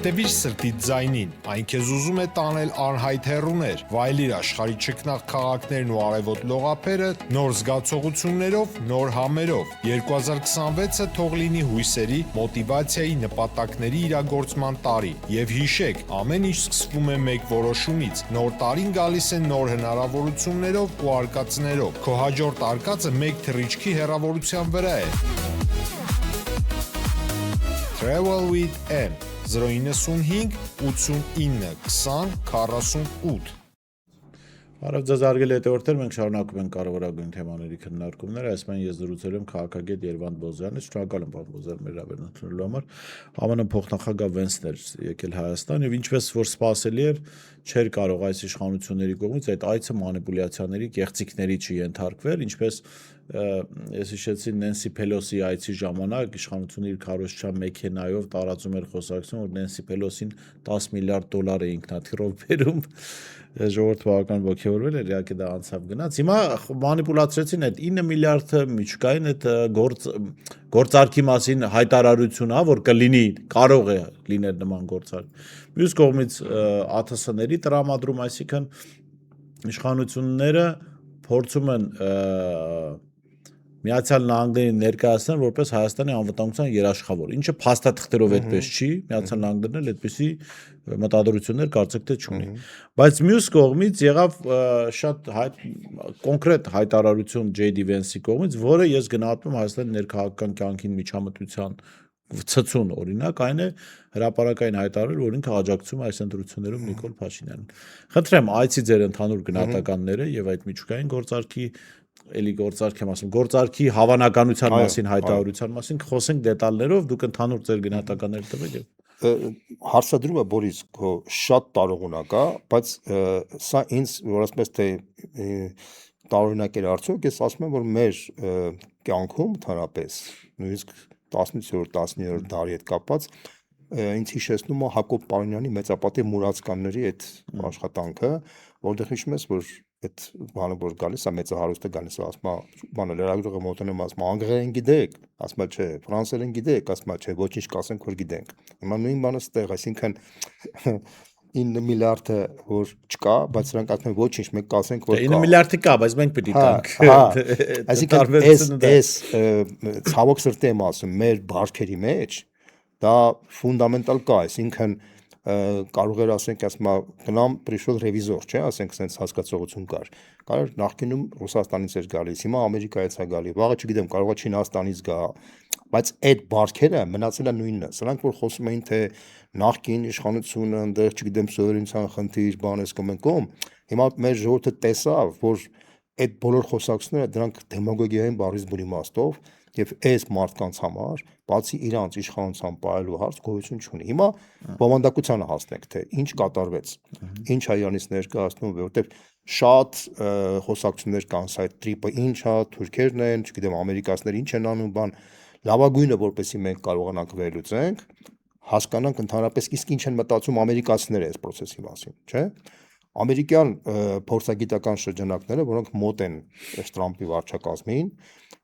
Հետևիր սրտիդ ձայնին, այն քեզ ուզում է տանել անհայտ հեռուներ, վայելիր աշխարհի չքնաղ քաղաքներն ու արևոտ լողափերը նոր զգացողություններով, նոր համերով։ 2026-ը թող լինի հույսերի, մոտիվացիայի, նպատակների իրագործման տարի։ Եվ հիշեք, ամեն ինչ սկսվում է մեկ որոշումից։ Նոր տարին գալիս է նոր հնարավորություններով ու արկածներով։ Քո հաջորդ արկածը մեկ թռիչքի հեռավորության վրա է։ Travel with M 095 89 20 48 Արավ ձեզ արգել հետևորդներ, մենք շարունակում ենք կարևորագույն թեմաների քննարկումները, այսպես ես զրուցել եմ քաղաքագետ Երվանդ Բոզյանից, շնորհակալ եմ պարոն Բոզյան մեր հավերնությունելու համար։ ԱՄՆ փոխնախագահ Վենսն էր եկել Հայաստան եւ ինչպես որ սպասելի էր, չէր կարող այս իշխանությունների կողմից այդ այցը մանիպուլյացիաների, կեղծիքների չենթարկվեր, ինչպես ես հիշեցի Նենսի Փելոսի այցի ժամանակ իշխանությունը իր քարոզչության մեքենայով տարածում էր խոսակցություն, որ Նենսի Փելոսին 10 միլիարդ դոլար է ինքնաթիռով բերում, ժողովուրդ բավական ոգևորվել էր, իհարկե դա անցավ գնաց։ Հիմա մանիպուլացրեցին այդ 9 միլիարդը միջուկային այդ գործարքի մասին հայտարարություն, որ կլինի, կարող է լինել նման գործարք։ Մյուս կողմից ԱԹՍ-ների տրամադրում, այսինքն իշխանությունները փորձում են Միացյալ Նահանգներին ներկայացնել որպես Հայաստանի անվտանգության երաշխավոր, ինչը փաստաթղթերով այդպես չի, Միացյալ Նահանգներն էլ այդպիսի մտադրություններ կարծեք թե չունի։ Բայց մյուս կողմից եղավ շատ կոնկրետ հայտարարություն J.D. Vance-ի կողմից, որը ես գնահատում եմ Հայաստանի ներքաղաքական կյանքին միջամտության ցցուն օրինակ, այն է հրապարակային հայտարարել, որ ինքը աջակցում է այս ընտրություններում Նիկոլ Փաշինյանին։ Խնդրեմ, այցի ձեր ընդհանուր գնահատականները եւ այդ միջուկային գործարքի գործարքի հավանականության մասին հայտարարության մասին խոսենք դետալներով, դուք ընդհանուր ձեր գնահատականները տվեք եւ հարցադրումը Բորիս քո շատ տարողունակ է, բայց սա ինձ որ ասում ես թե տարօրինակ էր արդյոք, ես ասում եմ որ մեր կյանքում ընդհանրապես նույնիսկ 18-19-րդ դարի հետ կապված ինձ հիշեցնում է Հակոբ Պարոնյանի մեծապատիվ մուրացկանների այդ աշխատանքը, որտեղ հիշում ես որ այդ բանը որ գալիս է մեծահարուստը գալիս է ասում է բանը լրագրողը մոտենում ասում է անգլերեն գիտեք, ասում է չէ, ֆրանսերեն գիտեք, ասում է չէ, ոչինչ կասենք որ գիտենք։ Հիմա նույն բանը ստեղ, այսինքն 9 միլիարդը որ չկա, բայց նրանք ասում են ոչինչ, մենք կասենք որ կա։ 9 միլիարդը կա, բայց մենք պետք է տանք։ Այսինքն այս ցավոք սրտի եմ ասում, մեր բարքերի մեջ դա ֆունդամենտալ կա, այսինքն կարող էր ասենք ասում գնամ пришел ռևիզոր, չէ, ասենք sense հասկացողություն կար։ Կարող նախկինում Ռուսաստանից էր գալիս, հիմա Ամերիկայից է գալի, վաղը չգիտեմ, կարող է Չինաստանից գա, բայց այդ բարքերը մնացել է նույնը։ Սրանք որ խոսում էին թե նախկին իշխանությունը այնտեղ չգիտեմ սովերենության խնդիր, բան էս կոմենկոմ, հիմա մեր ժողովուրդը տեսավ, որ այդ բոլոր խոսակցությունները դրանք դեմագոգիային բառից բուրի իմաստով եւ այս մարդկանց համար բացի իրանց իշխանության պահելու հարց գոյություն չունի։ Հիմա բովանդակությանը հասնենք թե ինչ կատարվեց, ինչ է իրանից ներկայացնում, որովհետեւ շատ խոսակցություններ կան, սա տրիպը ինչ է, թուրքերն են, չգիտեմ ամերիկացիները ինչ են անում, բան լավագույնը որպեսի մենք կարողանանք վերլուծենք, հասկանանք ընդհանրապես իսկ ինչ են մտածում ամերիկացիները այս process-ի մասին, չէ՞։ Ամերիկյան փորձագիտական շրջանակները, որոնք մոտ են Տրամպի վարչակազմին,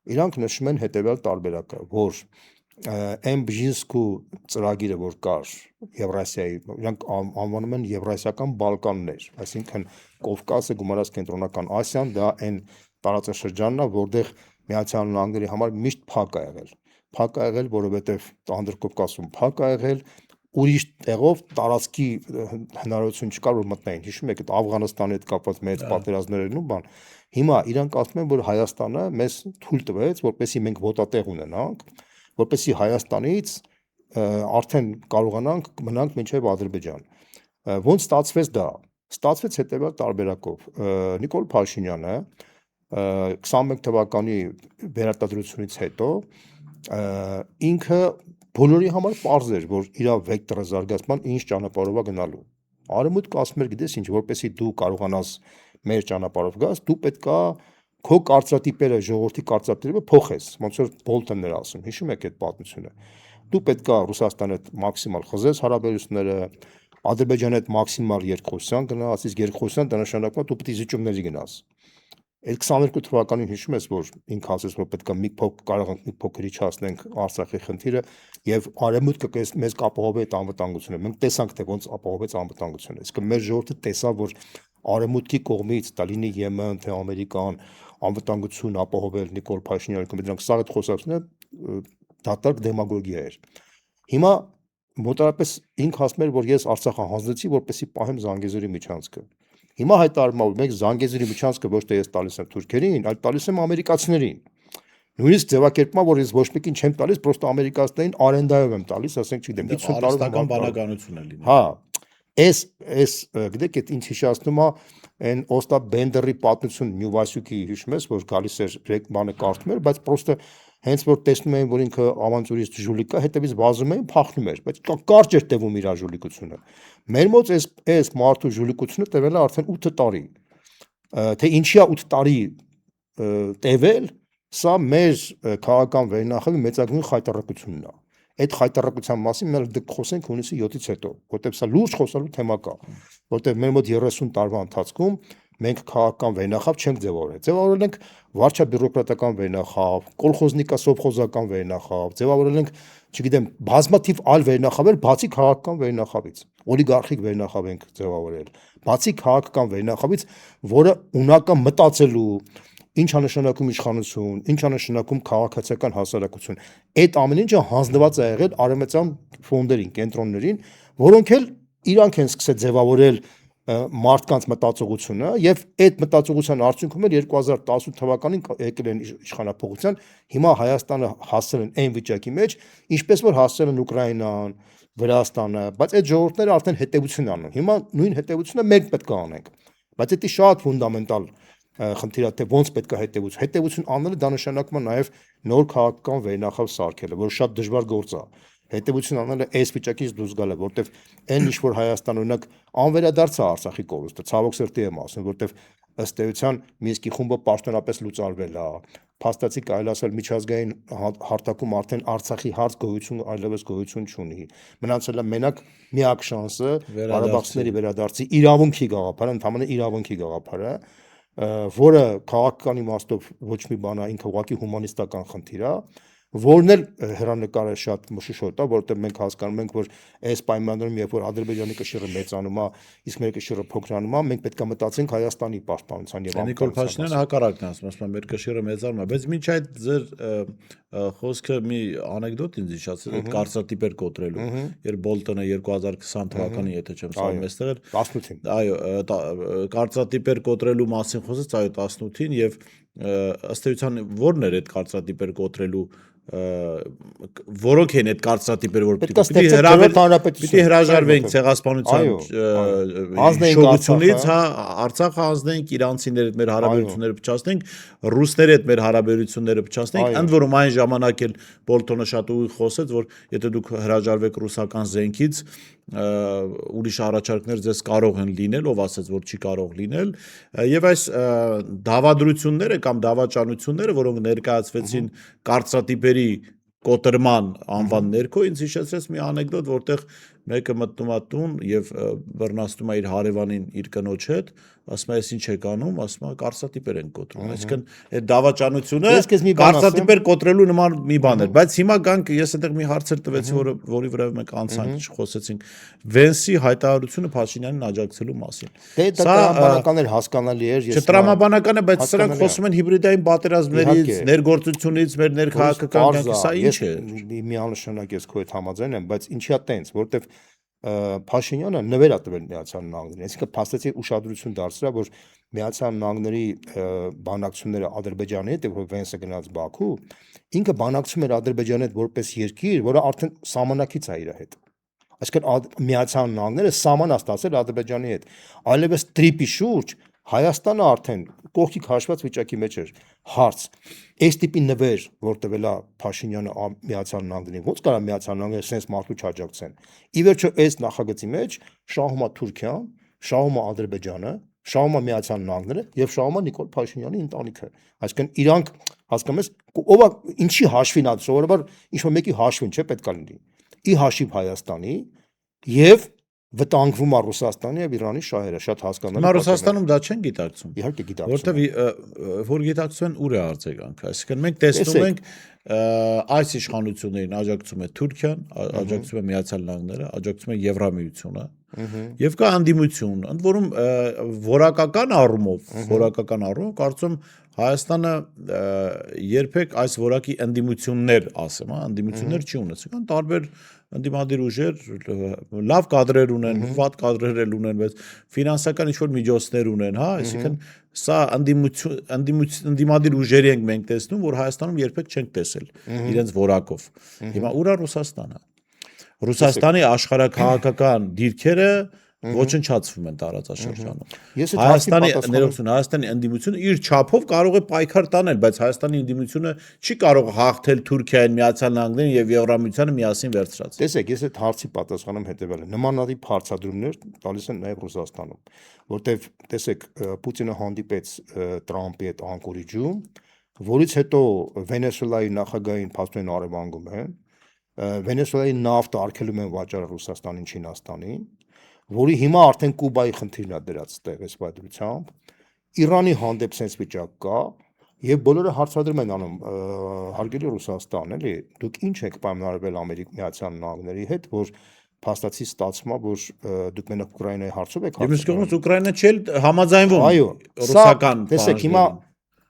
իրանք նշում են հետևյալ տարբերակը, որ Բժինսկու ծրագիրը որ կար Եվրասիայի, իրանք անվանում են Եվրասիական Բալկաններ, այսինքն Կովկասը գումարած կենտրոնական Ասիան, դա այն տարածաշրջանն է, որտեղ Միացյալ Նահանգների համար միշտ փակ է եղել։ Փակ է եղել, որովհետև Անդրկովկասում փակ է եղել, ուրիշ տեղով տարածքի հնարավորություն չկար որ մտնային։ Հիշում եք այդ Աֆղանստանի հետ կապված մեծ պատերազմներն ու բան։ Հիմա իրանք ասում են որ Հայաստանը մեզ թույլ տվեց, որպեսզի մենք ոտատեղ ունենանք, որպեսզի Հայաստանից արդեն կարողանանք մնանք մինչև Ադրբեջան։ Ոնց ստացվեց դա։ Ստացվեց հետևյալ տարբերակով։ Նիկոլ Փաշինյանը 21 թվականի վերարտադրությունից հետո ինքը բոլորի համար պարզ էր, որ իր վեկտորը զարգացման ինչ ճանապարհով է գնալու։ Արևմուտքը ասում էր, գիտես ինչ, որպեսզի դու կարողանաս մեր ճանապարհով գաս, դու պետքա քո կարծրատիպերը, ժողովրդի կարծրատիպերը փոխես, ոնց որ Բոլտոնն էր ասում, հիշում եք այդ պատմությունը։ Դու պետքա Ռուսաստանի հետ մաքսիմալ խզես հարաբերությունները, Ադրբեջանի հետ մաքսիմալ երկխոսության գնաս, իսկ երկխոսության դա նշանակում է դու պետք է զիջումների գնաս։ Այդ 22 թվականին հիշում ես, որ ինքը ասեց, որ պետք է մի փոքր կարող ենք մի փոքր իջացնենք Արցախի խնդիրը եւ արևմուտքը մեզ կապահովի այդ անվտանգությունը։ Մենք տեսանք, թե ոնց ապահովեց անվտանգությունը։ Իսկ մեր ժողովուրդը տեսավ, որ արևմուտքի կողմից Ստալինի Եմեն, թե Ամերիկան անվտանգություն ապահովել Նիկոլ Փաշինյանի կողմից, դրանք սա այդ խոսակցությունը դատարկ դեմագոգիա էր։ Հիմա մոտարապես ինքը ասում էր, որ ես Արցախը հանձնեցի, որպեսզի պահեմ Զանգեզուրի միջանցքը։ Հիմա հայտարարում է, որ մենք Զանգեզուրի միջանցքը ոչ թե ես տալիս եմ թուրքերին, այլ տալիս եմ ամերիկացիներին։ Նույնիսկ ձևակերպում է, որ ես ոչ մեկին չեմ տալիս, պրոստը ամերիկացիներին արենդայով եմ տալիս, ասենք, չգիտեմ, 50 տարեկան բանականություն է լինում։ Հա, այս գիտեք, այդ ինձ հիշեցնում է այն Օստապ Բենդերի պատմություն Նյուվասյուկի, հիշում ես, որ գալիս էր բանը կարդում էր, բայց պրոստը հենց որ տեսնում էին, որ ինքը ավանտյուրիստ ժուլիկ է, հետևից վազում էին, փախնում էր, բայց կարճ էր տևում իր ժուլիկությունը։ Մեր մոտ այս մարդու ժուլիկությունը տևել է արդեն 8 տարի։ Թե ինչի է 8 տարի տևել, սա մեր քաղաքական վերնախավի մեծագույն խայտառակությունն է։ Այդ խայտառակության մասին մենք դեռ խոսենք հունիսի 7-ից հետո, որտեղ սա լուրջ խոսալու թեմա կա, որտեղ մեր մոտ 30 տարվա ընթացքում մենք քաղաքական վերնախավ չենք ձևավորել։ Ձևավորել ենք վարչաբյուրոկրատական վերնախավ, կոլխոզնիկա-սովխոզական վերնախավ, ձևավորել ենք, չգիտեմ, բազմաթիվ այլ վերնախավեր, բացի քաղաքական վերնախավից, օլիգարխիկ վերնախավ ենք ձևավորել, բացի քաղաքական վերնախավից, որը ունական մտածելու, ինչ է նշանակում իշխանություն, ինչ է նշանակում քաղաքացիական հասարակություն։ Այդ ամեն ինչը հանձնված է եղել արևմտյան ֆոնդերին, կենտրոններին, որոնք էլ իրանք են սկսել ձևավորել մարդկանց մտածողությունը եւ այդ մտածողության արդյունքում էլ 2018 թվականին եկել են իշխանապողության, հիմա Հայաստանը հասել են այն վիճակի մեջ, ինչպես որ հասել են Ուկրաինան, Վրաստանը, բայց այդ ժողովուրդները արդեն հետևություն անում։ Հիմա նույն հետևությունը մենք պետք է անենք։ Բայց դա շատ ֆունդամենտալ խնդիր է, թե ոնց պետք է հետևություն անելը, դա նշանակում է նաեւ նոր քաղաքական վերնախավ սարքելը, որ շատ դժվար գործ է։ Հետևություն անելը այս վիճակից դուրս գալը, որտեվ այն ինչ որ Հայաստան օրինակ անվերադարձ է Արցախի կորուստը, ցավոք սրտի եմ ասում, որտեվ ըստ էության Մինսկի խումբը պաշտոնապես լուծարվել է, փաստացի կարելի ասել միջազգային հարթակում արդեն Արցախի հարց գոյություն այլևս գոյություն չունի։ Մնացել է մենակ միակ շանսը Ղարաբաղցիների վերադարձի իրավունքի գաղափարը, ընդհանրապես իրավունքի գաղափարը, որը քաղաքական իմաստով ոչ մի բան է, ինքը ուղղակի հումանիստական խնդիր է, որն էլ հեռանկարը շատ մշուշոտ է, որովհետև մենք հասկանում ենք, որ այս պայմաններում, երբ որ Ադրբեջանի կշիռը մեծանում է, իսկ մեր կշիռը փոքրանում է, մենք պետք է մտածենք Հայաստանի պաշտպանության եւ Նիկոլ Փաշինյանը հակառակն է ասում, ասում է մեր կշիռը մեծանում է, բայց մինչ այդ ձեր խոսքը մի անեկդոտ ինձ հիշացրեց այդ կարծրատիպեր կոտրելու, երբ Բոլտոնը 2020 թվականին, եթե չեմ սխալվում, այստեղ էր 18-ին։ Այո, կարծրատիպեր կոտրելու մասին խոսեց, այո 18-ին եւ ըստ էության ո՞րն էր այդ կարծրատիպեր կոտրելու որոնք են այդ կարծրատիպերը, որ պիտի հրաժարվենք ցեղասպանության շոկությունից, հա, Արցախը հանձնենք, իրանցիների հետ մեր հարաբերությունները փչացնենք, ռուսների հետ մեր հարաբերությունները փչացնենք, ընդ որում այն ժամանակ էլ Բոլտոնը շատ ուղիղ խոսեց, որ եթե դուք հրաժարվեք ռուսական զենքից, ուրիշ առաջարկներ ձեզ կարող են լինել, ով ասաց, որ չի կարող լինել, եւ այս դավադրությունները կամ դավաճանությունները, որոնք ներկայացվեցին կարծրատիպերի կոտրման անվան ներքո, ինձ հիշեցրեց մի անեկդոտ, որտեղ մեկը մտնում է տուն եւ բռնացնում է իր հարևանին իր կնոջ հետ, ասում է, ես ինչ եք անում, ասում է, կարծրատիպեր են կոտրում, այսինքն այդ դավաճանությունը կարծրատիպեր կոտրելու նման մի բան էր, բայց հիմա գանք, ես այդտեղ մի հարցեր տվեցի, որի վրա մենք անցանք խոսեցինք, Վենսի հայտարարությունը Փաշինյանին աջակցելու մասին։ Դա տրամաբանական էր, հասկանալի էր, չտրամաբանական է, բայց սրանք խոսում են հիբրիդային պատերազմներից, ներգործությունից, մեր ներքաղաքական կյանքի, սա ինչ է։ Միանշանակ ես քո հետ համաձայն եմ, բայց ինչի է տենց, որտեվ Փաշինյանը նվեր է տվել Միացյալ Նահանգներին, այսինքն փաստացի ուշադրություն դարձրավ, որ Միացյալ Նահանգների բանակցությունները Ադրբեջանի հետ, որ Վենսը գնաց Բաքու, ինքը բանակցում էր Ադրբեջանի հետ որպես երկիր, որը արդեն սահմանակից է իր հետ։ Այսինքն Միացյալ Նահանգները սահման է ստացել Ադրբեջանի հետ, այլևս տրիպի շուրջ Հայաստանը արդեն կողքի քաշված վիճակի մեջ էր։ Հարց. այս տիպի նվեր, որ տվել է Փաշինյանը Միացյալ Նահանգներին, ո՞նց կարա Միացյալ Նահանգները sense մարդու չաջակցեն։ Ի վերջո այս նախագծի մեջ շահում է Թուրքիան, շահում է Ադրբեջանը, շահում է Միացյալ Նահանգները եւ շահում է Նիկոլ Փաշինյանի ընտանիքը։ Այսինքն իրանք, հասկանում ես, ով է ինչի հաշվին է, սովորաբար ինչ որ մեկի հաշվին չէ պետք է լինի։ Ի հաշիվ Հայաստանի եւ վտանգվում է Ռուսաստանի եւ Իրանի շահերը, շատ հասկանալի։ Հիմա Ռուսաստանում դա չեն գիտակցում։ Իհարկե գիտակցում։ Որտեւ որ գիտակցում են ուր է արձագանքը, այսինքն մենք տեսնում ենք այս իշխանություններին աջակցում է Թուրքիան, աջակցում է Միացյալ Նահանգները, աջակցում է Եվրամիությունը եւ կա անդիմություն, ընդ որում որակական առումով կարծում Հայաստանը երբեք այս որակի անդիմություններ ասեմ, անդիմություններ չի ունեցել, կան տարբեր անդիմադիր ուժեր, լավ կադրեր ունեն, վատ կադրեր ունեն, բայց ֆինանսական ինչ-որ միջոցներ ունեն, հա, այսինքն սա անդիմադիր ուժերի ենք մենք տեսնում, որ Հայաստանում երբեք չենք տեսել իրենց որակով։ Հիմա ուր է Ռուսաստանը։ Ռուսաստանի աշխարհաքաղաքական դիրքերը ոչնչացվում են տարածաշրջանում։ Հայաստանի ընդդիմությունը իր չափով կարող է պայքար տանել, բայց Հայաստանի ընդդիմությունը չի կարող հաղթել Թուրքիային, Միացյալ Նահանգներին եւ Եվրամիությանը միասին վերցրած։ Տեսեք, ես այդ հարցի պատասխանում հետեւել եմ։ Նմանատիպ հարցադրումներ տալիս են նաեւ Ռուսաստանում, որտեվ տեսեք, Պուտինը հանդիպեց Տրամպի հետ Անկորիջում, որից հետո Վենեսուելայի նախագահին փաստորեն արևանգում են, Վենեսուելայի նավթը արգելում են վաճառել Ռուսաստանին, Չինաստանին, որի հիմա արդեն Կուբայի խնդիրն է դրած տեղ այս պատմությամբ, Իրանի հանդեպ sense վիճակ կա, եւ բոլորը հարցադրում են անում, հարգելի Ռուսաստան, էլի, դուք ինչ եք պայմանավորվել Միացյալ Նահանգների հետ, որ փաստացի ստացվում է, որ դուք մենակ Ուկրաինայի հարցով եք հարցնում։ Մյուս կողմից Ուկրաինա չէ համաձայնվում։ Այո, ռուսական տեսեք, հիմա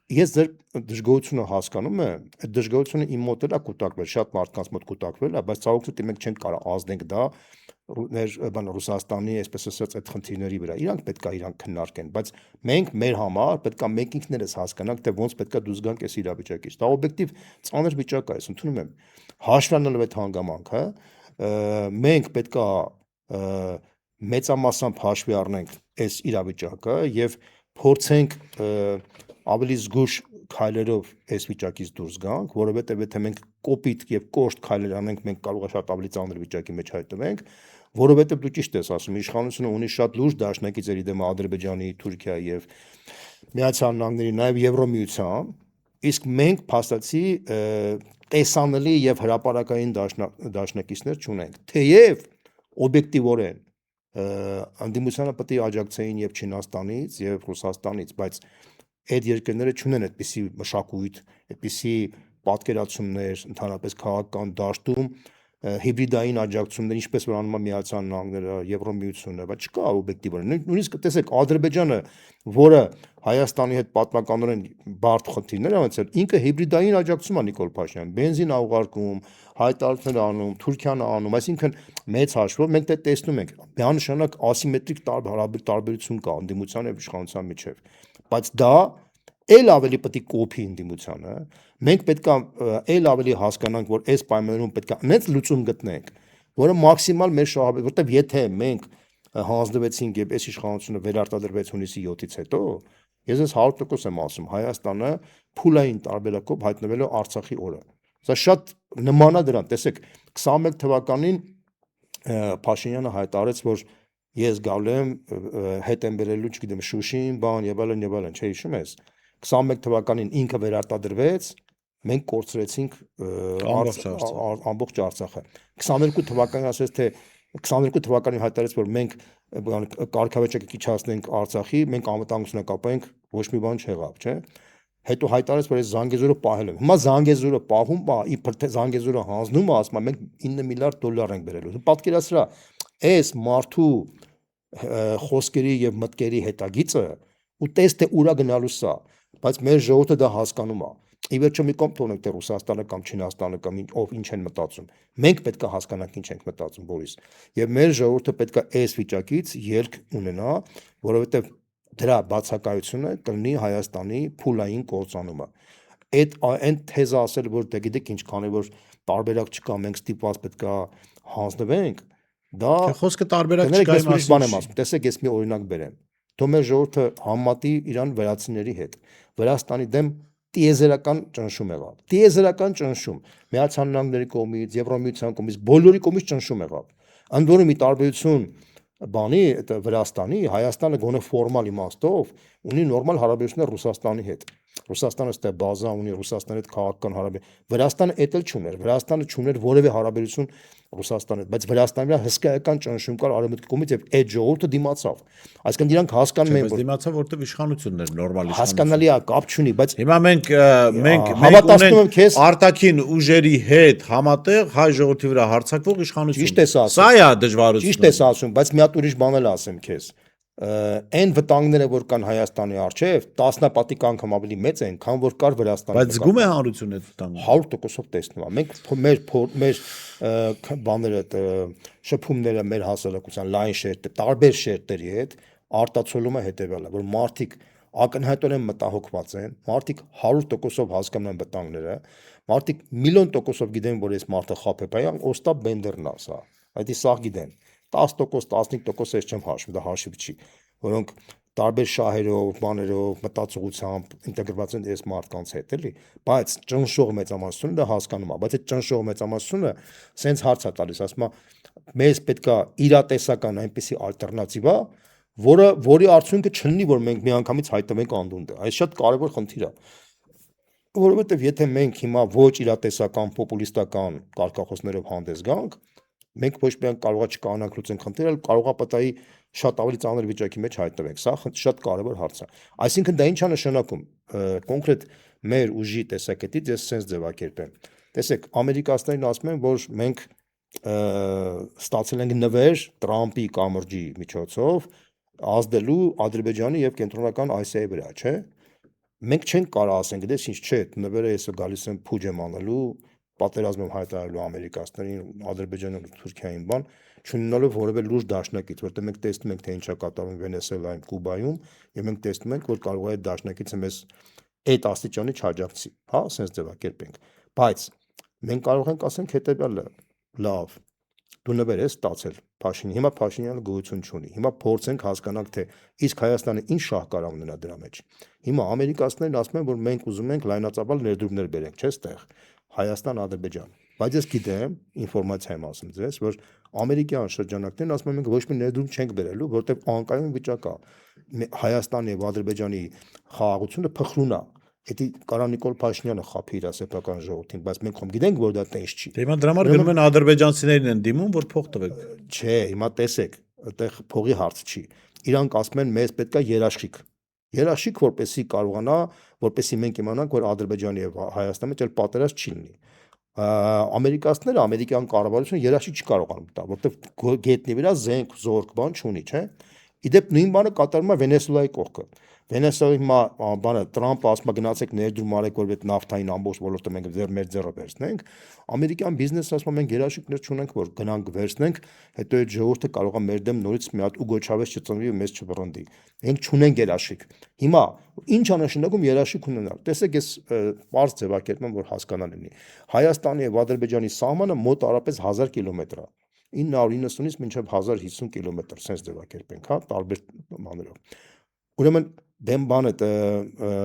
ես ձեր դժգոհությունը հասկանում եմ, այդ դժգոհությունը իմ մոտ էլ է կուտակվել, շատ մարդկանց մոտ կուտակվել է, բայց ցավոք մենք չենք կարող ազդենք դա Ռուսաստանի, այսպես ասած, այդ խնդիրների վրա։ Իրանք պետք է իրանք քննարկեն, բայց մենք մեր համար պետք է մենք ինքներս հասկանանք, թե ոնց պետք է դուրս գանք այս իրավիճակից։ Դա օբյեկտիվ ծանր վիճակ է, ես ընդունում եմ։ Հաշվառնելով այդ հանգամանքը, մենք պետք է մեծամասամբ հաշվի առնենք այս իրավիճակը եւ փորձենք ավելի զգուշ քայլերով այս վիճակից դուրս գանք, որովհետեւ եթե մենք կոպիտ եւ կոշտ քայլեր անենք, մենք կարող է շատ ավելի ծանր վիճակի մեջ հայտնվենք, որովհետեւ դու ճիշտ ես ասում, իշխանությունը ունի շատ լուրջ դաշնակիցերի դեմ Ադրբեջանի, Թուրքիայի եւ Միացյալ Նահանգների, նաեւ Եվրամիության, իսկ մենք փաստացի տեսանելի եւ հրապարակային դաշնակիցներ չունենք, թեև օբյեկտիվորեն անդիմությանը պետք է աջակցեին եւ Չինաստանից եւ Ռուսաստանից, բայց այդ երկրները չունեն այդպիսի մշակույթ, այդպիսի պատկերացումներ, ընդհանրապես քաղաքական դաշտում հիբրիդային աջակցումներ, ինչպես որ անում է Միացյալ Նահանգները, Եվրամիությունը, բայց չկա օբյեկտիվորեն։ Նույնիսկ տեսեք, Ադրբեջանը, որը Հայաստանի հետ պատմականորեն բարդ խնդիրներ է ունեցել, ինքը հիբրիդային աջակցում է Նիկոլ Փաշինյան, բենզին է ուղարկում, հայտարարություններ անում, Թուրքիան է անում, այսինքն մեծ հաշվով մենք դա տեսնում ենք, միանշանակ ասիմետրիկ տարբերություն կա ընդդիմության եւ իշխանության միջեւ, բայց դա էլ ավելի պետք է կոփի ընդդիմությանը, մենք պետք է էլ ավելի հասկանանք, որ այս պայմաններում պետք է այնպես լուծում գտնենք, որը մաքսիմալ մեր շահավետ, որտեվ եթե մենք հանձնվեցինք եւ այս իշխանությունը վերարտադրվեց հունիսի 7-ից հետո, ես ես 100% եմ ասում, Հայաստանը փուլային տարբերակով հայտնվել է Արցախի օրը։ Սա շատ նման է դրան, տեսեք, 21 թվականին Փաշինյանը հայտարարեց, որ ես գալու եմ հետ եմ բերելու, չգիտեմ, Շուշին, բան եւ այլն, չէ՞ հիշում ես։ 21 թվականին ինքը վերարտադրվեց, մենք կորցրեցինք ամբողջ Արցախը։ 22 թվականին ասեց, թե 22 թվականին հայտարարեց, որ մենք կարգավիճակը իջացնենք Արցախի, մենք անվտանգությունը կապենք, ոչ մի բան չեղավ, չէ՞։ Հետո հայտարարեց, որ այս Զանգեզուրը պահել եմ։ Հիմա Զանգեզուրը պահում է, իբր թե Զանգեզուրը հանձնում է, ասում է մենք $9 միլիարդ ենք բերելու։ Պատկերացրա, այս մարդու խոսքերի եւ մտքերի հետագիծը ու տես թե ուրա գնալու սա, բայց մեր ժողովուրդը դա հասկանում է։ Ի վերջո մի կողմ թողնենք, թե Ռուսաստանը կամ Չինաստանը կամ ով ինչ են մտածում։ Մենք պետք է հասկանանք ինչ ենք մտածում, Բորիս։ Եվ մեր ժողովուրդը պետք է այս վիճակից ելք ունենա, որովհետեւ դրա բացակայությունը կլինի Հայաստանի փուլային կործանումը։ Այն թեզը ասել, որ դե գիտեք ինչքան է որ տարբերակ չկա, մենք ստիպված պետք է հանձնվենք, դա խոսքը տարբերակ չկա իմ ասում։ Տեսեք, ես մի օրինակ բերեմ։ Թող մեր ժողովուրդը համատի իրան վերացիների հետ։ Վրաստանի դեմ տիեզերական ճնշում եղավ։ Տիեզերական ճնշում Միացյալ Նահանգների կողմից, Եվրամիության կողմից, բոլորի կողմից ճնշում եղավ։ Ընդ որում մի տարբերություն բանի, այդ Վրաստանի, Հայաստանը գոնե ֆորմալ իմաստով ունի նորմալ հարաբերություններ Ռուսաստանի հետ։ Ռուսաստանը ստե բազա ունի, Ռուսաստանի հետ քաղաքական հարաբերություն։ Վրաստանը էդ էլ չուներ, Վրաստանը չուներ որևէ հարաբերություն Ռուսաստանի հետ, բայց Վրաստանի վրա հսկայական ճնշում կար արևմուտքի կողմից եւ այդ ժողովուրդը դիմացավ։ Այսինքն իրանք հասկանում են, Բայց դիմացա որտեղ իշխանությունն էր նորմալ իշխանություն։ հասկանալի է, կապ չունի, բայց Հիմա մենք հավատացնում եմ քեզ արտաքին ուժերի հետ համատեղ հայ ժողովրդի վրա հարձակվող իշխանություն։ ճիշտ ես ասում։ Սա է դժվարությունը։ Ճիշտ ես ասում, բայց մի հատ ուրիշ բան էլ ասեմ քեզ։ Այն վտանգները, որ կան Հայաստանի առջև, տասնապատիկ անգամ ավելի մեծ են, քան որ կար Վրաստանի։ Բայց զգում է հանրությունը այդ վտանգը։ 100%-ով տեսնում եմ։ Մենք մեր բաները, շփումները մեր հասարակության լայն շերտը, տարբեր շերտերի հետ արտացոլում է հետևյալը, որ մարդիկ ակնհայտորեն մտահոգված են, մարդիկ 100%-ով հասկանում են վտանգները, մարդիկ միլիոն տոկոսով գիտեն, որ այս մարդը խաբեբայան, Օստապ Բենդերն է սա։ Այդ սաղ գիտեն։ 10%, 15% ես չեմ հաշվում, դա հաշիվ չի, որոնք տարբեր շահերով, բաներով, մտածողությամբ ինտեգրված են այս մարդկանց հետ, էլի, բայց ճնշող մեծամասնությունը դա հասկանում է, բայց այդ ճնշող մեծամասնությունը սենց հարց է տալիս, ասում է, մեզ պետքա իրատեսական այնպիսի ալտերնատիվա, որի արդյունքը չլինի, որ մենք միանգամից հայտնվենք անդունդը։ Այս շատ կարևոր խնդիր է։ Որովհետև եթե մենք հիմա ոչ իրատեսական, պոպուլիստական կարգախոսներով հանդես գանք, մենք ոչ միայն կարող է չկանանք լուծենք խնդիրը, այլ կարող է պատահի շատ ավելի ծանր վիճակի մեջ հայտնվենք։ Սա շատ կարևոր հարց է։ Այսինքն դա ինչ է նշանակում։ Կոնկրետ մեր ուժի տեսակետից ես sense ձևակերպեմ։ Տեսեք, ամերիկացիներն ասում են, որ մենք ստացել ենք նվեր Տրամպի կամրջի միջոցով ազդելու Ադրբեջանի եւ կենտրոնական Ասիայի վրա, չէ՞։ Մենք չենք կարող ասենք, դες ինչ չէ, նվերը ես գալիս եմ փուջ եմ անելու, պատերազմ եմ հայտարարելու ամերիկացիներին, Ադրբեջանում, Թուրքիային բան, չունենալով որևէ լուրջ դաշնակից, որտեղ մենք տեսնում ենք, թե ինչ է կատարվում Վենեսուելայում, Կուբայում, եւ մենք տեսնում ենք, որ կարող է այդ դաշնակիցը մեզ այդ աստիճանի չաջակցի, հա, sense ձևակերպենք։ Բայց մենք կարող ենք ասենք հետեւյալը, լավ, դու նվեր ես ստացել Փաշինյանը, հիմա Փաշինյանը գոյություն չունի։ Հիմա փորձենք հասկանանք, թե իսկ Հայաստանը ինչ շահ կարող ունենա դրա մեջ։ Հիմա ամերիկացիներն ասում են, որ մենք ուզում ենք լայնածավալ ներդրումներ բերենք, չէ՞, ստեղ Հայաստան, Ադրբեջան։ Բայց ես գիտեմ, ինֆորմացիա եմ ասում ձեզ, որ ամերիկյան շրջանակներն ասում են մենք ոչ մի ներդրում չենք բերելու, որտեղ անկայուն վիճակ է։ Հայաստանի եւ Ադրբեջանի խաղաղությունը փխրուն է։ Դա կարա Նիկոլ Փաշինյանը խափի իր սեփական ժողովրդին, բայց մենք համ գիտենք, որ դա տենց չի։ Հիմա դրա համար գնում են ադրբեջանցիներին են դիմում, որ փող տվեք։ Չէ, հիմա տեսեք, այդտեղ փողի հարց չի։ Իրանք ասում են մեզ պետքա երաշխիք։ Երաշխիք, որպեսզի կարողանա, որպեսզի մենք իմանանք, որ Ադրբեջանի եւ Հայաստանի մեջ էլ պատերազմ չի լինի։ Ամերիկացիները, ամերիկյան կառավարությունը երաշխիք չի կարողանում տա, որովհետեւ գետնի վրա զենք, զորք, բան չունի, չէ։ Իդեպ նույն բանը կատարվում է Վենեսուելայի կողքը։ Վենեսուելայի հիմա բանը Տրամպը ասում է գնացեք ներդրում արեք, որ այդ նավթային ամբողջ ոլորտը մենք մեր ձեռը վերցնենք։ Ամերիկյան բիզնեսը ասում է մենք երաշխիքներ չունենք, որ գնանք վերցնենք, հետո այդ ժողովուրդը կարող է մեր դեմ նորից մի հատ Ուգո Չավես չծնվի ու մեզ չբռնդի։ Մենք չունենք երաշխիք։ Հիմա ինչ է նշանակում երաշխիք ունենալ։ Տեսեք, ես բարձ ձևակերպեմ, որ հասկանալի լինի։ Հայաստանի եւ Ադրբեջանի սահմանը մոտ արապես 1000 կիլոմետր է։ 990-ից մինչև 1050 կիլոմետր, sense ձևակերպենք, հա, տարբեր բաներով։ Ուրեմն դեմ բանը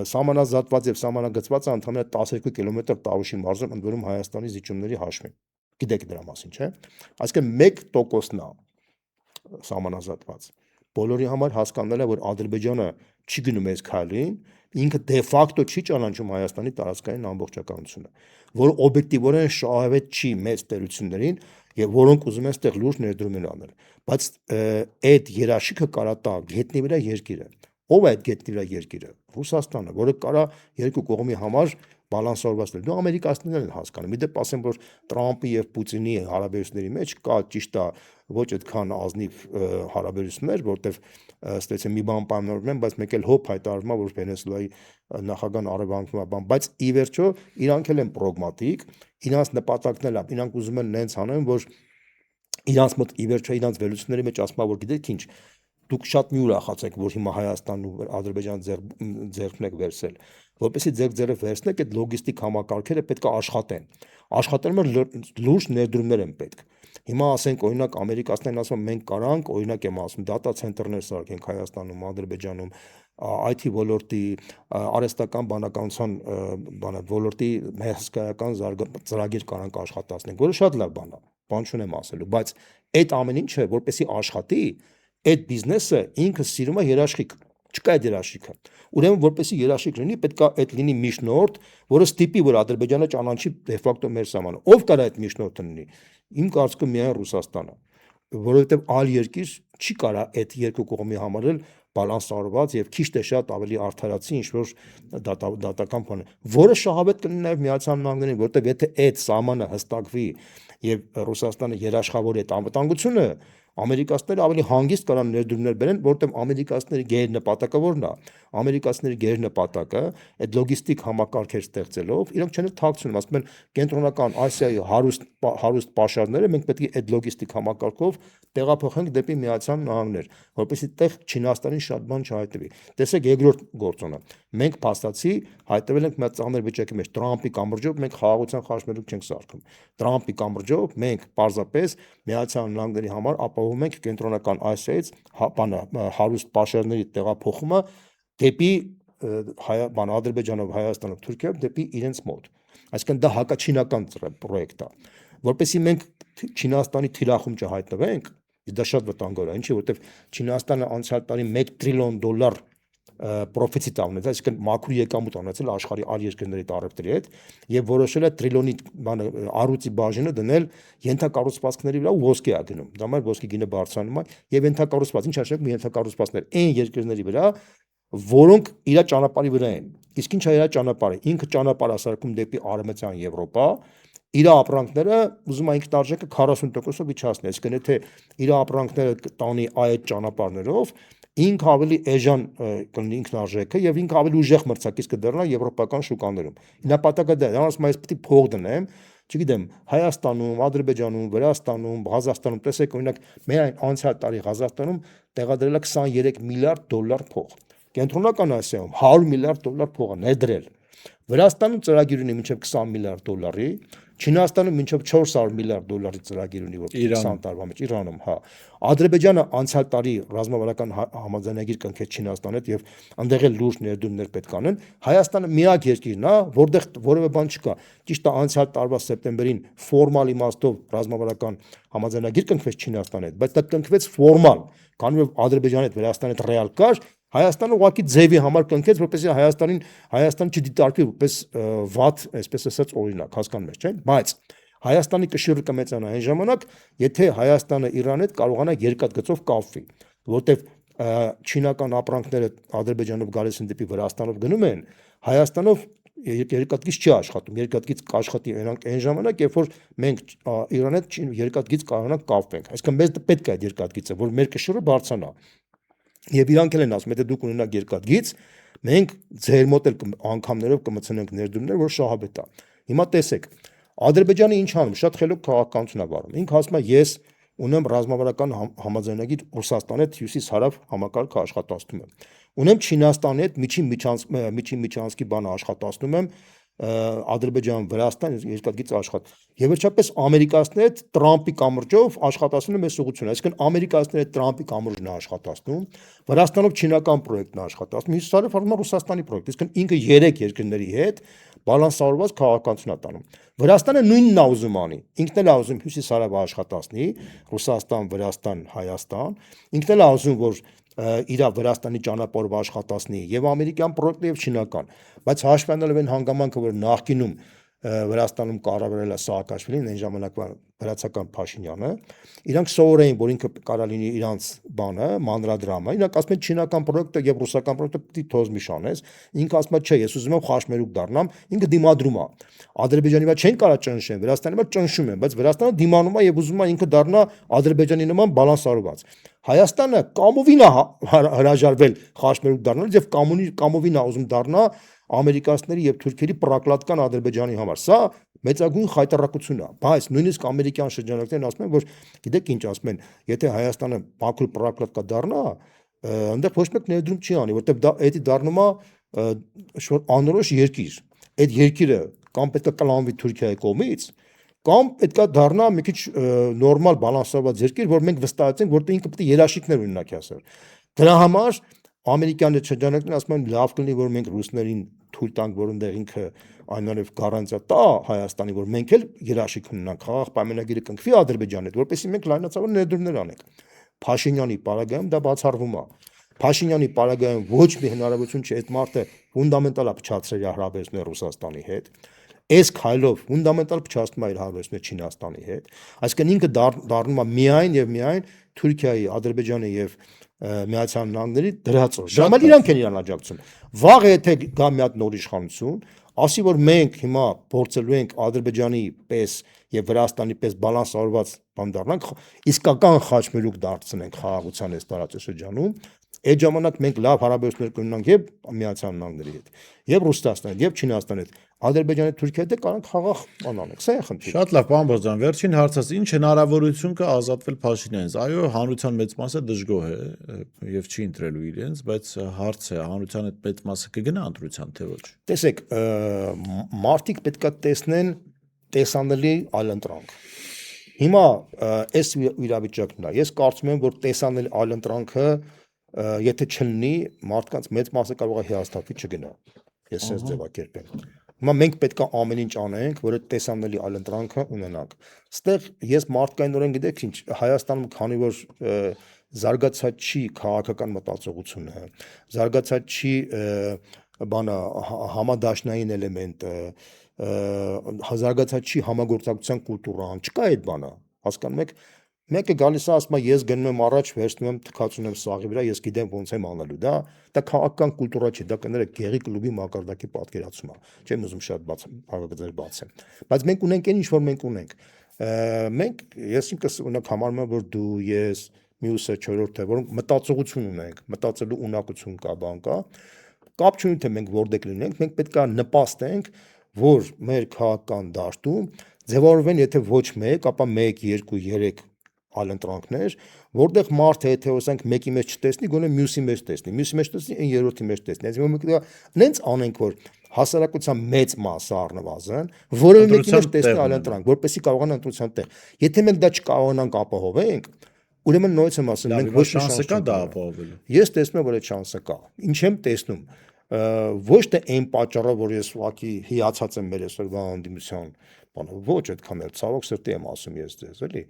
սահմանազատված եւ սահմանագծված է ընդհանրապես 12 կիլոմետր Տավուշի մարզում, ընդ որում Հայաստանի զիջումների հաշվին։ Գիտեք դրա մասին, չէ՞։ Այսինքն 1%-ն է սահմանազատված։ Բոլորի համար հասկանալի է, որ Ադրբեջանը չի գնում այս քայլին, ինքը դե ֆակտո չի ճանաչում Հայաստանի տարածքային ամբողջականությունը, որ օբյեկտիվորեն շահավետ չի մեծ տերություններին եւ որոնք ուզում են ստեղ լուրջ ներդրումներ անել։ Բայց այդ երաշխիքը կարա տա գետնի վրա երկիրը։ Ո՞վ է այդ գետնի վրա երկիրը։ Ռուսաստանը, որը կարա երկու կողմի համար բալանսավորված լինել։ Դու ամերիկացիներն են հասկանում։ Իդեպ ասեմ, որ Տրամպի եւ Պուտինի հարաբերությունների մեջ կա ճիշտ է ոչ այդքան ազնիվ հարաբերություններ, որտեվ ըստ մի բան պայմանավորվում են, բայց մեկ էլ հոբ հայտարարվում է, որ Վենեսուելայի նախագահան առևանգում է բան, բայց ի վերջո իրանք էլ են պրագմատիկ, իրանց նպատակն էլ է, իրանք ուզում են նենց անեն, որ իրանց մոտ ի վերջո իրանց վերլուծությունների մեջ ասում է, որ գիտեք ինչ, դուք շատ մի ուրախացեք, որ հիմա Հայաստանն ու Ադրբեջանը ձեռքն եք վերցել, որպեսզի ձեռք վերցնեք, այդ լոգիստիկ համակարգերը պետք է աշխատեն։ Աշխատելու համար լուրջ ներդրումներ են պետք։ Հիմա ասենք օրինակ ամերիկացիներն ասում են մենք կարանք, օրինակ եմ ասում, դատա ցենտրներ սարքենք Հայաստանում, Ադրբեջանում, IT ոլորտի, արհեստական բանականության ոլորտի հսկայական ծրագիր կարանք աշխատացնենք, որը շատ լավ բան է, բան չունեմ ասելու, բայց այդ ամեն ինչը որպեսզի աշխատի, այդ բիզնեսը ինքը սիրում է երաշխիք, Չկա այդ երաշխիքը։ Ուրեմն որպեսզի երաշխիք լինի, պետք է այդ լինի միջնորդ, որը ստիպի, որ Ադրբեջանը ճանաչի դե ֆակտո մեր սահմանը։ Ով կարա այդ միջնորդը լինի։ Իմ կարծիքով միայն Ռուսաստանը, որովհետև այլ երկիր չի կարա այդ երկու կողմի համարել բալանսավորված եւ քիչ թե շատ ավելի արդարացի ինչ-որ դատական բան, որը շահավետ կլինի նաեւ Միացյալ Նահանգներին, որտեղ եթե այդ սահմանը հստակվի եւ Ռուսաստանը երաշխավորի այդ անվտանգությունը, ամերիկացիները ավելի հանգիստ կարան ներդրումներ բերեն, որտեղ ամերիկացիների գեր նպատակը որն է։ Ամերիկացիների գեր նպատակը այդ լոգիստիկ համակարգեր ստեղծելով իրենք չեն թաքցնում, ասում են կենտրոնական Ասիայի հարուստ պաշարները մենք պետք է այդ լոգիստիկ համակարգով տեղափոխենք դեպի Միացյալ Նահանգներ, որպեսզի տեղ Չինաստանին շատ բան չհայտվի։ Տեսեք երկրորդ գործոնը։ Մենք փաստացի հայտվել ենք մի ծանր վիճակի մեջ Տրամպի կամրջով մենք խաղաղության խաչմերուկ չենք սարքում։ Տրամպի կամրջով մենք պարզապես Միացյալ Նահանգների համար ապահովում ենք կենտրոնական Ասիայից հարուստ պաշարների տեղափոխումը դեպի Ադրբեջանով, Հայաստանով, Թուրքիայով դեպի իրենց մոտ։ Այսինքն դա հակաչինական պրոյեկտ է, որպեսզի մենք Չինաստանի թիրախում չհայտնվենք, դա շատ վտանգավոր է, ինչի որովհետև Չինաստանը անցյալ տարի $1 տրիլիոն պրոֆիցիտ ունեցել, այսինքն մաքուր եկամուտ ունեցել աշխարհի այլ երկրների տարբերակների հետ եւ որոշել է տրիլիոնի առյուծի բաժինը դնել ենթակառուցվածքների վրա ու ոսկի է գնում։ Դա համար ոսկի գինը բարձրանում է եւ ենթակառուցված, ինչ ասեք, մի ենթակառուցվածքներ այն երկրների վրա, որոնք իր ճանապարհի վրա են։ Իսկ ինչ է իր ճանապարհը։ Ինքը ճանապարհ ասարկում դեպի Արևմտյան Եվրոպա, իր ապրանքները ուզում է ինքնարժեքը 40%-ով իջացնել, այսինքն եթե իր ապրանքները տանի այդ ճանապարհներով, ինքը ավելի էժան կլինի ինքնարժեքը եւ ինքը ավելի ուժեղ մրցակից կդառնա եվրոպական շուկաներում։ Նպատակը դա է, ասում եմ, ես պետք է փող դնեմ, չգիտեմ, Հայաստանում, Ադրբեջանում, Վրաստանում, Ղազախստանում, տեսեք, օրինակ, միայն անցյալ տարի Ղազախստանում տեղադրել է $23 միլիարդ փող։ Կենտրոնական Ասիայում $100 միլիարդ փող է ներդրել։ Վրաստանում ծրագիր ունի մինչև $20 միլիարդ, Չինաստանում մինչև $400 միլիարդ ծրագիր ունի, որ 20 տարվա մեջ Իրանում, հա։ Ադրբեջանը անցյալ տարի ռազմավարական համաձայնագիր կնքեց Չինաստանի հետ եւ այնտեղ էլ լուրջ ներդրումներ պետք անեն։ Հայաստանը միակ երկիրն է, որտեղ որևէ բան չկա։ Ճիշտ է, անցյալ տարվա սեպտեմբերին ֆորմալ իմաստով ռազմավարական համաձայնագիր կնքվեց Չինաստանի հետ, բայց դա կնքվեց ֆորմալ, քանի որ Ադրբեջանի հետ Վրաստանի հետ ռեալ կար, Հայաստանը ուղղակի ձևի համար կնքեց, որպեսզի Հայաստան չդիտարկվի որպես վատ, այսպես ասած, օրինակ, հասկանում եք, չէ՞։ Բայց Հայաստանի կշիռը կմեծանա այն ժամանակ, եթե Հայաստանը Իրանի հետ կարողանա երկաթգծով կապվի, որտեվ չինական ապրանքները Ադրբեջանով գալիս են դեպի Վրաստանով գնում են, Հայաստանով երկաթգիծ չի աշխատում, երկաթգիծ կաշխատի այն ժամանակ, երբ որ մենք Իրանի հետ երկաթգիծ կարողանանք կապվենք։ Այսինքն մեզ պետք է այդ երկաթգիծը, որ մեր կշիռը բարձրանա։ Եվ իրանք էլ են ասում, եթե դուք ունենաք երկաթգիծ, մենք ձեր մոտ էլ անգամներով կմցնենք ներդրումներ, որ շահավետ է։ Հիմա տեսեք, Ադրբեջանը ինչ անում, շատ խելոք քաղաքականություն է վարում։ Ինքը ասում է, ես ունեմ ռազմավարական համաձայնագիր Ռուսաստանի հետ հյուսիս-հարավ համակարգը աշխատացնում եմ։ Ունեմ Չինաստանի հետ միջին միջանցքի բանը աշխատացնում եմ, Ադրբեջան, Վրաստան երկաթգիծ աշխատում։ Եվ վերջապես ամերիկացիների հետ Տրամպի կամրջով աշխատացնում է այս ուղղությունը, այսինքն ամերիկացիների հետ Տրամպի կամուրջն է աշխատացնում, Վրաստանով չինական պրոյեկտն է աշխատացնում, հյուսիսարև արվում է Ռուսաստանի պրոյեկտ, այսինքն ինքը 3 երկրների հետ բալանսավորված քաղաքականություն է տանում։ Վրաստանը նույնն է ուզում անի, ինքն էլ է ուզում հյուսիսարևը աշխատացնի, Ռուսաստան, Վրաստան, Հայաստան, ինքն էլ է ուզում, որ իր Վրաստանի ճանապարհով աշխատացնի եւ ամերիկյան պրոյեկտը եւ չինական, բայց հաշվի այն հանգամանքը, որ նախկինում Վրաստանում կառավարել է Սաակաշվիլին, այն ժամանակվա վրացական Փաշինյանը, իրանք սովորեին, որ ինքը կարա լինի իրանց բանը, մանրադրամը, իրանք ասում են չինական պրոյեկտը եւ ռուսական պրոյեկտը պիտի թոզմիշ անես, ինքը ասում է, չէ, ես ուզում եմ խաշմերուկ դառնամ, ինքը դիմադրում է։ Ադրբեջանի վրա չեն կարա ճնշեն, Վրաստանի վրա ճնշում են, բայց Վրաստանը դիմանում է եւ ուզում է ինքը դառնա Ադրբեջանի նման բալանսավորված։ Հայաստանը կամովին է հրաժարվել խաշմերուկ դառնալուց եւ կամովին է ուզում դառնա ամերիկացիների եւ թուրքերի պրակլատկան Ադրբեջանի համար։ Սա մեծագույն խայտառակություն է, բայց նույնիսկ ամերիկյան շրջանակներն ասում են, որ գիտեք ինչ ասում են, եթե Հայաստանը բաքուր պրակլատկա դառնա, այնտեղ ոչ մեկ ներդրում չի անի, որտեղ դա էդի դառնում է շուտ անորոշ երկիր։ Այդ երկիրը կամ պետք է կլանվի Թուրքիայի կողմից, կամ պետք է դառնա մի քիչ նորմալ բալանսավորված երկիր, որ մենք վստահեցենք, որտեղ ինքը պետք է երաշխիքներ ունենա քյասեր։ Դրա համար ամերիկյան շրջանակներն ասում են լավ կլինի, որ մենք ռուսներին թույլ տանք, որ այնտեղ ինքը այնուհետև գարանտիա տա Հայաստանի, որ մենք էլ երաշխիք ունենանք, խաղաղ պայմանագիրը կնքվի Ադրբեջանի հետ, որպեսզի մենք լայնածավալ ներդրումներ անենք։ Փաշինյանի պարագայում դա բացառվում է։ Փաշինյանի պարագայում ոչ մի հնարավորություն չի այդ մարդը ֆունդամենտալ փչացրել հարաբերությունները Ռուսաստանի հետ։ Այս քայլով ֆունդամենտալ փչացնում է իր հարաբերությունները Չինաստանի հետ։ Այսինքն ինքը դառնում է միայն եւ միայն Թուրքիայի, Ադրբեջանի եւ Միացյալ Նահանգների դրածո։ Դա համար իրանք են իրան աջակցում։ Վաղը եթե գա մի հատ նոր իշխանություն, ասի որ մենք հիմա փորձելու ենք Ադրբեջանի պես եւ Վրաստանի պես բալանսավորված բան դառնանք, իսկական խաչմերուկ դարձնենք խաղաղության այս տարածաշրջանում, այդ ժամանակ մենք լավ հարաբերություններ կունենանք եւ Միացյալ Նահանգների հետ, եւ Ռուսաստանի, եւ Չինաստանի հետ, Ադրբեջանի, Թուրքիայի հետ կարող խաղաղ բան անենք։ Սա է խնդիրը։ Շատ լավ, պարոն Բոզյան, վերջին հարցս ինչ հնարավորություն կա ազատվել Փաշինյանից։ Այո, հանրության մեծ մասը դժգոհ է եւ չի ընտրելու իրենց, բայց հարց է, հանրության այդ մեծ մասը կգնա ընտրության թե ոչ։ Տեսեք, մարդիկ պետքա տեսնեն տեսանելի այլընտրանք։ Հիմա այս իրավիճակն է։ Ես կարծում եմ, որ տեսանելի այլընտրանքը եթե չլինի, մարդկանց մեծ մասը կարող է հիասթափի չգնա։ Ես այս ձևակերպեմ։ Հիմա մենք պետքա ամեն ինչ անենք, որ այդ տեսանելի այլընտրանքը ունենանք։ Ստեղ ես մարդկայնորեն գիտեք ինչ, Հայաստանում քանի որ զարգացած չի քաղաքական մտածողությունը, զարգացած չի բանը համադաշնային էլեմենտը, զարգացած չի համագործակցության կուլտուրան, չկա այդ բանը, հասկանում եք, մեկը գալիս է ասում է ես գնում եմ առաջ, վերցնում եմ թքացնում եմ սաղի վրա, ես գիտեմ ոնց եմ անելու, դա քաղաքական կուլտուրա չի, դա կներեք գեղի կլուբի մակարդակի պատկերացում է, չեմ ուզում շատ բացեմ, բայց մենք ունենք այն ինչ որ մենք ունենք, մենք ես ինքս ունենք համարում եմ որ դու, ես, մյուսը, չորրորդը, որոնք մտածողություն ունենք, մտածելու ունակություն կա, բան կա, կապ չունի թե մենք որտեղ լինենք, մենք պետք է նպաստենք, որ մեր քաղաքական դաշտում ձևավորվեն եթե ոչ մեկ, ապա 1, 2, 3 այլընտրանքներ, որտեղ մարդը եթե ասենք մեկի մեջ չտեսնի, գոնե մյուսի մեջ տեսնի, մյուսի մեջ տեսնի, այն երրորդի մեջ տեսնի։ Այսինքն մենք նենց անենք, որ հասարակության մեծ մասը առնվազն որևէ մեկի մեջ տեսնի այլընտրանք, որպեսզի կարողանան ընտրության տեղ։ Եթե մենք դա չկարողանանք ապահովենք, ուրեմն նույնից եմ ասում, մենք ոչ շանսը կա դա ապահովելու։ Ես տեսնում եմ, որ այդ շանսը կա։ Ինչ եմ տեսնում, ոչ թե այն պատճառով, որ ես ուղղակի հիացած եմ մեր այսօրվա անդիմության բանը, ոչ այդքան էլ ցավոք սրտի եմ ասում ես դες, էլի։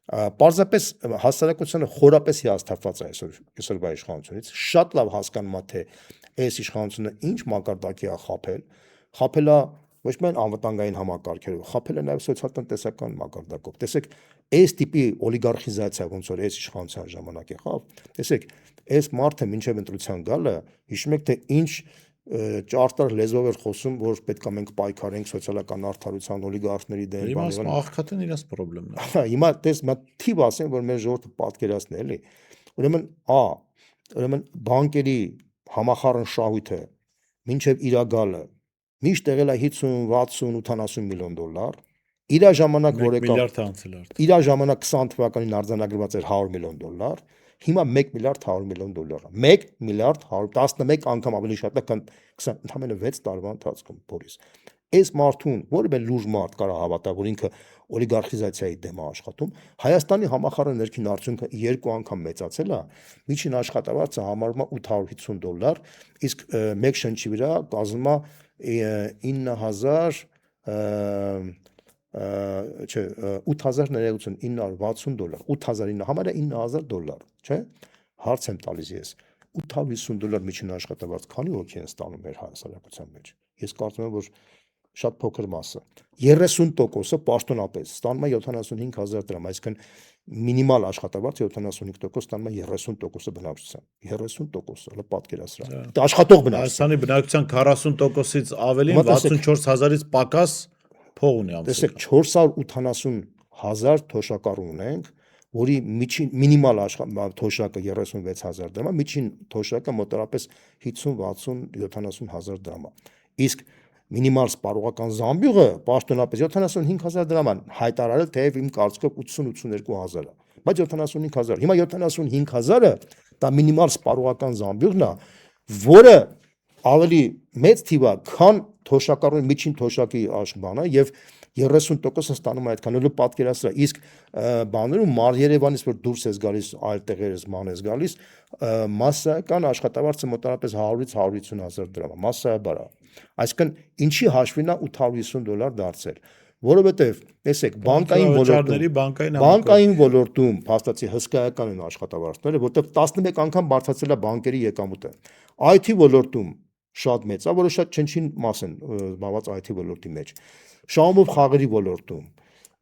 Պարզապես հասարակությունը խորապես հիասթափված է այսօրվա իշխանությունից, շատ լավ հասկանում է թե այս իշխանությունը ինչ մակարդակի է խափել է ոչ միայն անվտանգային համակարգերով, խափել է նաև սոցիալ-տնտեսական մակարդակով։ Տեսեք, այս տիպի օլիգարխիզացիա ոնց որ այս իշխանության ժամանակ եղավ, տեսեք, այս մարդը մինչև ընտրության գալը, հիշում եք թե ինչ ճարտար լեզվով էր խոսում, որ պետք է մենք պայքարենք սոցիալական արդարության օլիգարխների դեմ, բան աղքատն իրաց խնդիրն է։ Հիմա տես մա թիվ ասեն, որ մեր ժողովուրդը պատկերացն է, էլի։ Ուրեմն բանկերի համախառն շահույթը մինչև իր գալը միշտ եղել է 50, 60, 80 միլիոն դոլար։ Իր ժամանակ որ եկավ միլիարդ անցել է։ Իր ժամանակ 20 թվականին արձանագրված էր 100 միլիոն դոլար, հիմա 1 միլիարդ 100 միլիոն դոլար է։ 1 միլիարդ 111 անգամ ավելի շատ է, քան 20 ընդամենը 6 տարվա ընթացքում, Բորիս։ Այս մարդուն որևէ լուրջ մարդ կարող հավատա, որ ինքը օլիգարխիզացիայի դեմ է աշխատում, Հայաստանի համախառն ներքին արդյունքը 2 անգամ մեծացել է, միջին աշխատավարձը համարվում է $850, իսկ մեկ շնչի վրա կազմում է 9000 չէ, 8000 ներողություն, $960, 8000 համարը $9000, չէ՞։ Հարց եմ տալիս ես, $850 միջին աշխատավարձ քանի հոգի են ստանում մեր հասարակության մեջ։ Ես կարծում եմ, որ շատ փոքր մասը 30%-ը պաշտոնապես ստանում է 75000 դրամ, այսինքն մինիմալ աշխատավարձը 75% ստանում է 30%-ը բնակչության, 30%-ը, հələ պատկերացրա։ Դա աշխատող բնակչության։ Հայաստանի բնակչության 40%-ից ավելին 64000-ից պակաս փող ունի ամսը։ Տեսեք, 480000 թոշակառու ունենք, որի միջին մինիմալ թոշակը 36000 դրամ է, միջին թոշակը մոտավորապես 50, 60, 70000 դրամ է։ Իսկ մինիմալ սպառողական զամբյուղը պաշտոնապես 75000 դրամ է հայտարարել, թեև իմ կարծիքով 80-82000 է, բայց 75000։ Հիմա 75000-ը դա մինիմալ սպառողական զամբյուղն է, որը ավելի մեծ թիվ է, քան թոշակառու միջին թոշակի աշխբանը եւ 30%-ը ստանում է այդքան, ու պատկերացրա, իսկ բաներում Երևանից որ դուրս ես գալիս, այլ տեղերից ման ես գալիս, մասսայական աշխատավարձը մոտավորապես 100-ից 150 հազար դրամ է, մասսայաբար է։ Այսինքն ինչի հաշվին է $850 դարձել։ որովհետև տեսեք, բանկային վճարների ոլորտում բանկային ոլորտում փաստացի հսկայական են աշխատավարձները, որտեղ 11 անգամ բարձրացել է բանկերի եկամուտը։ IT ոլորտում շատ մեծ է, որը շատ չնչին մաս են զբաղված IT ոլորտի մեջ։ Շահումով խաղերի ոլորտում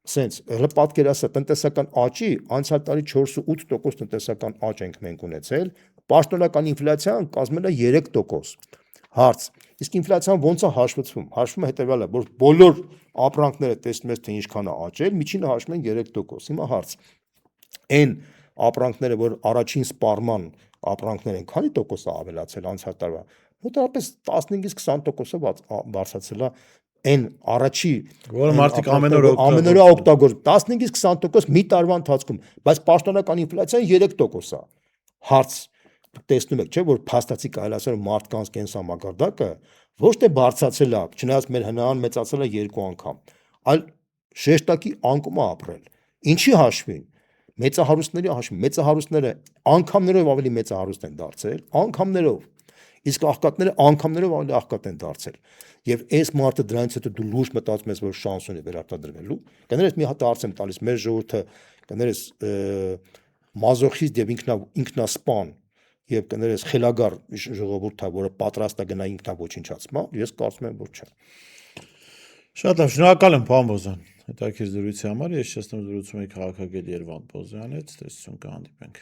սենց հələ պատկերացա տնտեսական աճի անցյալ տարի 4.8% տնտեսական աճ ենք մենք ունեցել, պաշտոնական ինֆլյացիան կազմել է 3%։ Հարց. իսկ ինֆլյացիան ո՞նց է հաշվվում։ Հաշվում է հետևյալը, որ բոլոր ապրանքները տեսնում ես թե ինչքան է աճել, միջինը հաշվում են 3%։ Հիմա հարց. այն ապրանքները, որ առաջին սպառման ապրանքներ են, քանի տոկոս է ավելացել անցյալ տարվա։ Մոտավորապես 15-ից 20%-ը բարձրացել է այն առաջի, որը մարդիկ ամեն օր օգտագործում 15-ից 20% մի տարվա ընթացքում, բայց պաշտոնական ինֆլյացիան 3% է։ Հարց. տեսնում եք, չէ, որ փաստացի կարելի ասել մարդկանց կենսամակարդակը ոչ թե բարձրացել է, չնայած մեր հնան մեծացել է 2 անգամ, այլ շեշտակի անկում է ապրել։ Ինչի հաշվին։ Մեծահարուստների հաշվին, մեծահարուստները անգամներով ավելի մեծահարուստ են դարձել, անգամներով, իսկ աղքատները անգամներով ավելի աղքատ են դարձել։ Եվ այս մարդը դրանից հետո դու լուրջ մտածում ես, որ շանս ունի վերարտադրվելու։ Կներես մի հատ հարց եմ տալիս, մեր ժողովուրդը կներես մազոխիստ եւ ինքնասպան եւ կներես խելագար ժողովուրդ է, որը պատրաստ է գնա ինքնաոչնչացման, ես կարծում եմ, որ չէ։ Շատ լավ, շնորհակալ եմ, պարոն Բոզյան, հետաքրքիր զրույցի համար։ Ես շեշտում զրուցում եի քաղաքագետ Երվանդ Բոզյանից, տեսություն կհանդիպենք։